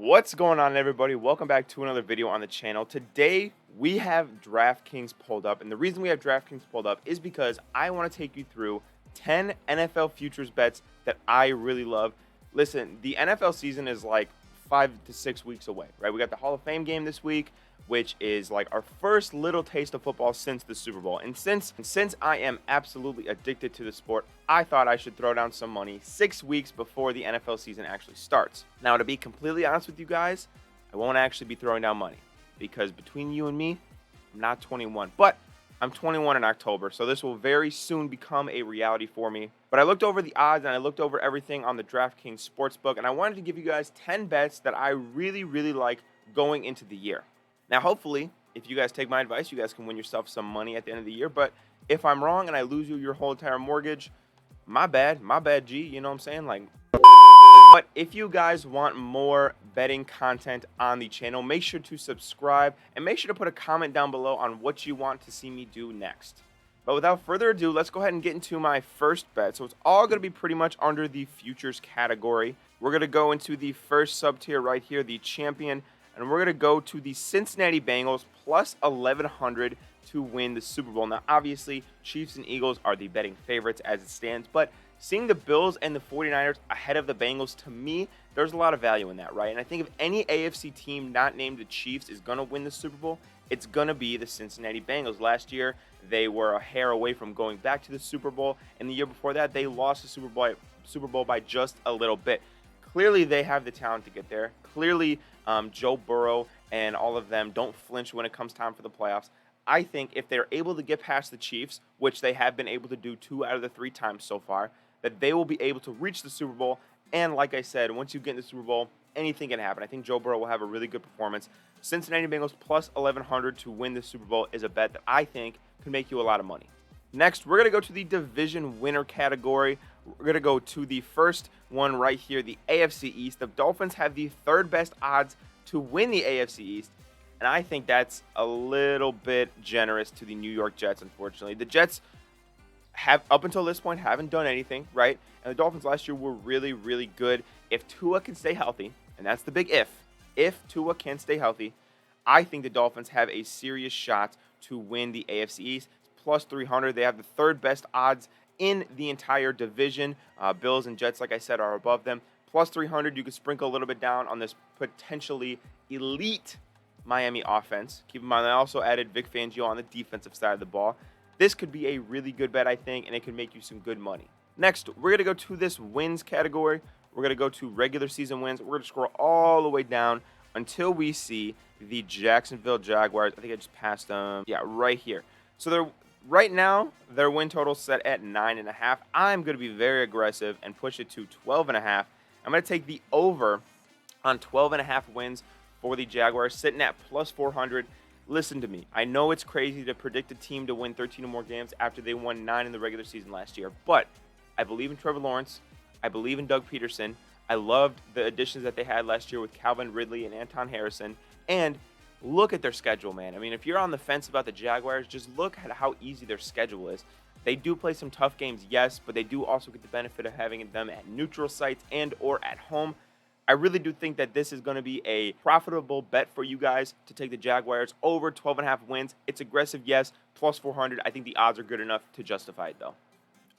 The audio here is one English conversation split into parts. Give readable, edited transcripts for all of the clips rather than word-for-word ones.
What's going on, everybody? Welcome back to another video on the channel. Today we have DraftKings pulled up, and the reason we have DraftKings pulled up is because I want to take you through 10 NFL futures bets that I really love. Listen, the NFL season is like 5 to 6 weeks away, right? We got the Hall of Fame game this week, which is like our first little taste of football since the Super Bowl. And since I am absolutely addicted to the sport, I thought I should throw down some money 6 weeks before the NFL season actually starts. Now, to be completely honest with you guys, I won't actually be throwing down money because between you and me, I'm not 21, but I'm 21 in October, so this will very soon become a reality for me. But I looked over the odds and I looked over everything on the DraftKings Sportsbook, and I wanted to give you guys 10 bets that I really, really like going into the year. Now, hopefully, if you guys take my advice, you guys can win yourself some money at the end of the year. But if I'm wrong and I lose you your whole entire mortgage, my bad, G, you know what I'm saying? But if you guys want more betting content on the channel, make sure to subscribe and make sure to put a comment down below on what you want to see me do next. But without further ado, let's go ahead and get into my first bet. So it's all going to be pretty much under the futures category. We're going to go into the first sub tier right here, the champion. And we're going to go to the Cincinnati Bengals plus 1,100 to win the Super Bowl. Now, obviously, Chiefs and Eagles are the betting favorites as it stands. But seeing the Bills and the 49ers ahead of the Bengals, to me, there's a lot of value in that, right? And I think if any AFC team not named the Chiefs is going to win the Super Bowl, it's going to be the Cincinnati Bengals. Last year, they were a hair away from going back to the Super Bowl. And the year before that, they lost the Super Bowl by just a little bit. Clearly, they have the talent to get there. Clearly, Joe Burrow and all of them don't flinch when it comes time for the playoffs. I think if they're able to get past the Chiefs, which they have been able to do 2 out of the 3 times so far, that they will be able to reach the Super Bowl. And like I said, once you get in the Super Bowl, anything can happen. I think Joe Burrow will have a really good performance. Cincinnati Bengals plus 1,100 to win the Super Bowl is a bet that I think could make you a lot of money. Next, we're going to go to the division winner category. We're going to go to the first one right here, the AFC East. The Dolphins have the 3rd best odds to win the AFC East, and I think that's a little bit generous to the New York Jets, unfortunately. The Jets have, up until this point, haven't done anything, right? And the Dolphins last year were really, really good. If Tua can stay healthy, and that's the big if Tua can stay healthy, I think the Dolphins have a serious shot to win the AFC East. Plus 300. They have the 3rd best odds in the entire division. Bills and Jets, like I said, are above them. Plus 300, you could sprinkle a little bit down on this potentially elite Miami offense. Keep in mind, I also added Vic Fangio on the defensive side of the ball. This could be a really good bet, I think, and it could make you some good money. Next, we're going to go to this wins category. We're going to go to regular season wins. We're going to scroll all the way down until we see the Jacksonville Jaguars. I think I just passed them. Yeah, right here. So right now, their win total set at 9.5. I'm going to be very aggressive and push it to 12.5. I'm going to take the over on 12.5 wins for the Jaguars, sitting at plus 400. Listen to me. I know it's crazy to predict a team to win 13 or more games after they won 9 in the regular season last year, but I believe in Trevor Lawrence. I believe in Doug Peterson. I loved the additions that they had last year with Calvin Ridley and Anton Harrison, and look at their schedule, man. I mean, if you're on the fence about the Jaguars, just look at how easy their schedule is. They do play some tough games, yes, but they do also get the benefit of having them at neutral sites and or at home. I really do think that this is going to be a profitable bet for you guys to take the Jaguars over 12.5 wins. It's aggressive, yes, plus 400. I think the odds are good enough to justify it, though.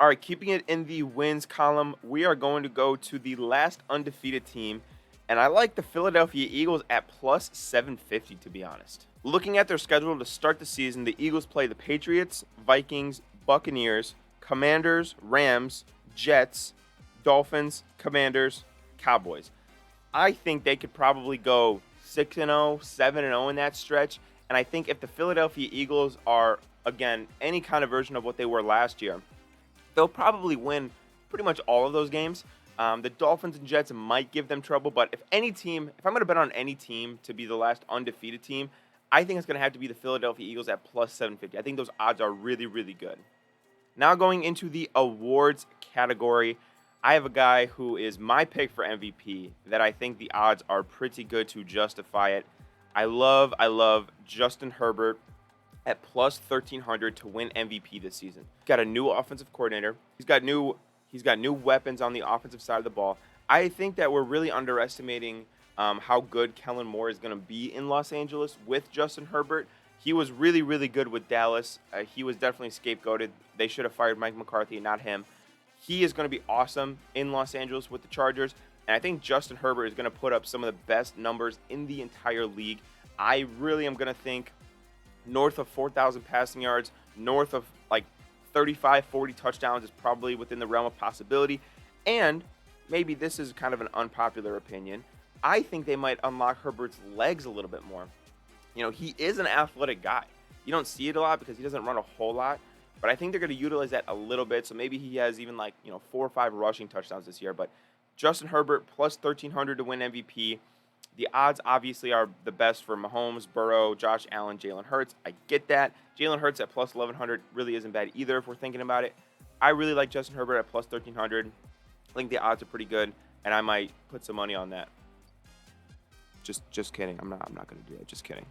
All right, keeping it in the wins column, we are going to go to the last undefeated team. And I like the Philadelphia Eagles at plus 750, to be honest. Looking at their schedule to start the season, the Eagles play the Patriots, Vikings, Buccaneers, Commanders, Rams, Jets, Dolphins, Commanders, Cowboys. I think they could probably go 6-0, 7-0 in that stretch. And I think if the Philadelphia Eagles are, again, any kind of version of what they were last year, they'll probably win pretty much all of those games. The Dolphins and Jets might give them trouble, but if I'm going to bet on any team to be the last undefeated team, I think it's going to have to be the Philadelphia Eagles at plus 750. I think those odds are really, really good. Now going into the awards category, I have a guy who is my pick for MVP that I think the odds are pretty good to justify it. I love Justin Herbert at plus 1,300 to win MVP this season. He's got a new offensive coordinator. He's got new weapons on the offensive side of the ball. I think that we're really underestimating how good Kellen Moore is going to be in Los Angeles with Justin Herbert. He was really, really good with Dallas. He was definitely scapegoated. They should have fired Mike McCarthy, not him. He is going to be awesome in Los Angeles with the Chargers. And I think Justin Herbert is going to put up some of the best numbers in the entire league. I really am going to think north of 4,000 passing yards, north of like 35, 40 touchdowns is probably within the realm of possibility. And maybe this is kind of an unpopular opinion. I think they might unlock Herbert's legs a little bit more. You know, he is an athletic guy. You don't see it a lot because he doesn't run a whole lot. But I think they're going to utilize that a little bit. So maybe he has even 4 or 5 rushing touchdowns this year. But Justin Herbert plus 1,300 to win MVP. The odds obviously are the best for Mahomes, Burrow, Josh Allen, Jalen Hurts. I get that. Jalen Hurts at plus 1,100 really isn't bad either if we're thinking about it. I really like Justin Herbert at plus 1,300. I think the odds are pretty good, and I might put some money on that. Just kidding. I'm not going to do that. Just kidding.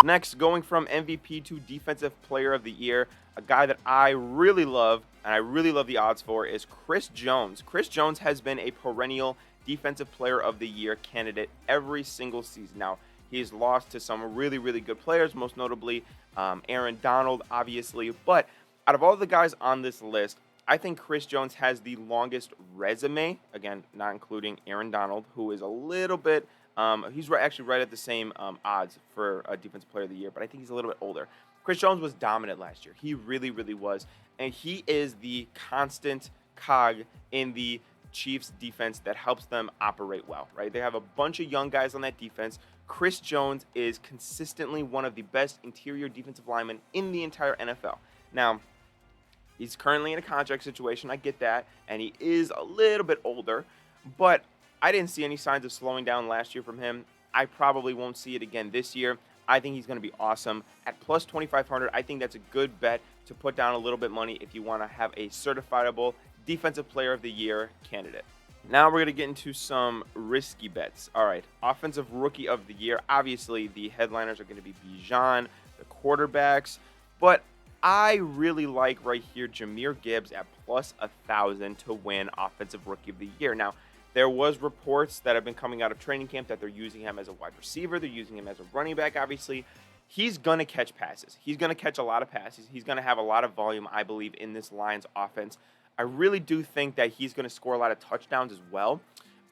Next, going from MVP to Defensive Player of the Year, a guy that I really love, and I really love the odds for, is Chris Jones. Chris Jones has been a perennial Defensive Player of the Year candidate every single season. Now, he's lost to some really, really good players, most notably Aaron Donald, obviously. But out of all the guys on this list, I think Chris Jones has the longest resume. Again, not including Aaron Donald, who is a little bit he's actually right at the same odds for a Defensive Player of the Year, but I think he's a little bit older. Chris Jones was dominant last year. He really, really was. And he is the constant cog in the Chiefs defense that helps them operate well, right? They have a bunch of young guys on that defense. Chris Jones is consistently one of the best interior defensive linemen in the entire NFL. Now, he's currently in a contract situation. I get that. And he is a little bit older, but I didn't see any signs of slowing down last year from him. I probably won't see it again this year. I think he's going to be awesome. At plus 2,500, I think that's a good bet to put down a little bit money if you want to have a certifiable Defensive Player of the Year candidate. Now we're going to get into some risky bets. All right, Offensive Rookie of the Year. Obviously, the headliners are going to be Bijan, the quarterbacks. But I really like right here Jahmyr Gibbs at plus 1,000 to win Offensive Rookie of the Year. Now, there was reports that have been coming out of training camp that they're using him as a wide receiver. They're using him as a running back, obviously. He's going to catch passes. He's going to catch a lot of passes. He's going to have a lot of volume, I believe, in this Lions offense. I really do think that he's going to score a lot of touchdowns as well.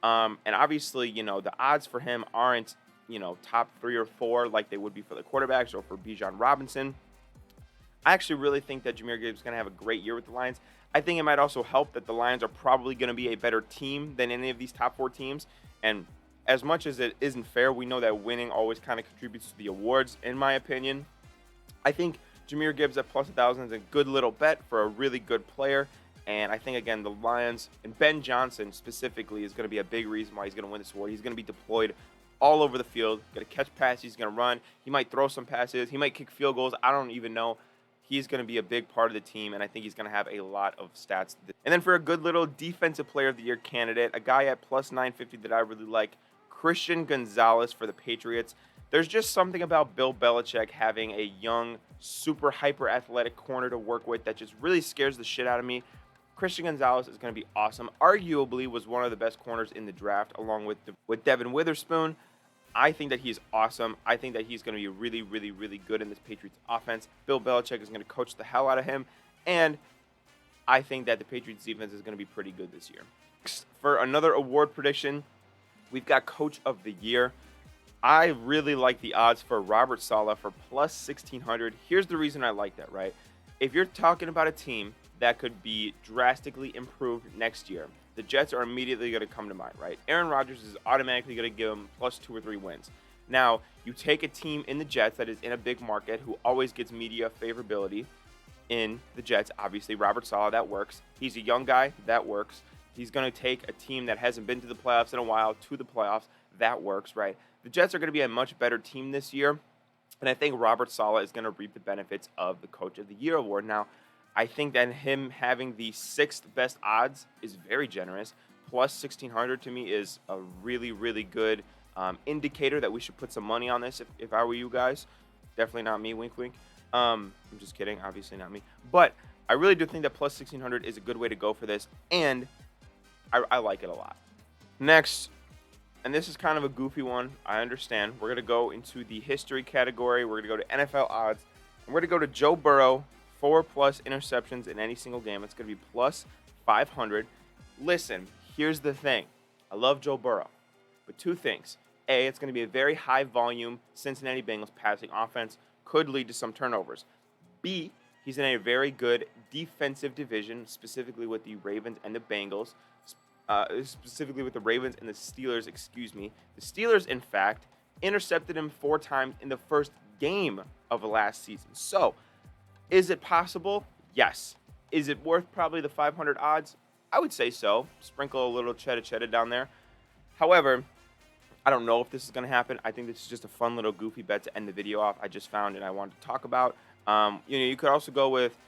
And obviously, the odds for him aren't, top 3 or 4 like they would be for the quarterbacks or for Bijan Robinson. I actually really think that Jahmyr Gibbs is going to have a great year with the Lions. I think it might also help that the Lions are probably going to be a better team than any of these top 4 teams. And as much as it isn't fair, we know that winning always kind of contributes to the awards, in my opinion. I think Jahmyr Gibbs at plus 1,000 is a good little bet for a really good player. And I think, again, the Lions and Ben Johnson specifically is going to be a big reason why he's going to win this award. He's going to be deployed all over the field, going to catch passes, he's going to run. He might throw some passes. He might kick field goals. I don't even know. He's going to be a big part of the team, and I think he's going to have a lot of stats. And then for a good little Defensive Player of the Year candidate, a guy at plus 950 that I really like, Christian Gonzalez for the Patriots. There's just something about Bill Belichick having a young, super hyper-athletic corner to work with that just really scares the shit out of me. Christian Gonzalez is going to be awesome. Arguably was one of the best corners in the draft, along with Devin Witherspoon. I think that he's awesome. I think that he's going to be really, really, really good in this Patriots offense. Bill Belichick is going to coach the hell out of him. And I think that the Patriots defense is going to be pretty good this year. Next, for another award prediction, we've got Coach of the Year. I really like the odds for Robert Saleh for plus 1,600. Here's the reason I like that, right? If you're talking about a team that could be drastically improved next year, the Jets are immediately going to come to mind, right? Aaron Rodgers is automatically going to give them plus 2 or 3 wins. Now, you take a team in the Jets that is in a big market who always gets media favorability in the Jets. Obviously, Robert Saleh, that works. He's a young guy, that works. He's going to take a team that hasn't been to the playoffs in a while to the playoffs. That works, right? The Jets are going to be a much better team this year, and I think Robert Saleh is going to reap the benefits of the Coach of the Year award. Now, I think that him having the 6th best odds is very generous. Plus 1,600 to me is a really, really good indicator that we should put some money on this if I were you guys. Definitely not me, wink, wink. I'm just kidding, obviously not me. But I really do think that plus 1,600 is a good way to go for this, and I like it a lot. Next, and this is kind of a goofy one, I understand. We're going to go into the history category. We're going to go to NFL odds. And we're going to go to Joe Burrow, 4+ interceptions in any single game. It's going to be plus 500. Listen, here's the thing. I love Joe Burrow, but two things. A, it's going to be a very high volume Cincinnati Bengals passing offense, could lead to some turnovers. B, he's in a very good defensive division, specifically with the Ravens and the Bengals. Specifically with the Ravens and the Steelers, excuse me. The Steelers, in fact, intercepted him 4 times in the first game of last season. So, is it possible? Yes. Is it worth probably the 500 odds? I would say so. Sprinkle a little cheddar down there. However, I don't know if this is going to happen. I think this is just a fun little goofy bet to end the video off. I just found it I wanted to talk about. You could also go with,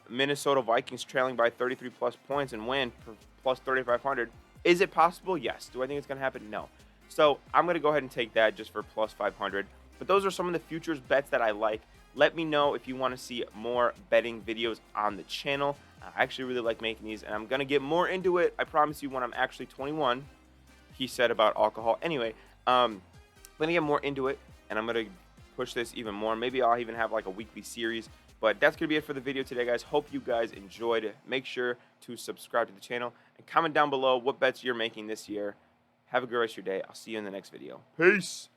Minnesota Vikings trailing by 33+ points and win for plus 3,500. Is it possible? Yes. Do I think it's going to happen? No. So I'm going to go ahead and take that just for plus 500. But those are some of the futures bets that I like. Let me know if you want to see more betting videos on the channel. I actually really like making these, and I'm going to get more into it. I promise you when I'm actually 21. He said about alcohol. Anyway, I'm going to get more into it, and I'm going to push this even more. Maybe I'll even have like a weekly series. But that's going to be it for the video today, guys. Hope you guys enjoyed. Make sure to subscribe to the channel and comment down below what bets you're making this year. Have a good rest of your day. I'll see you in the next video. Peace.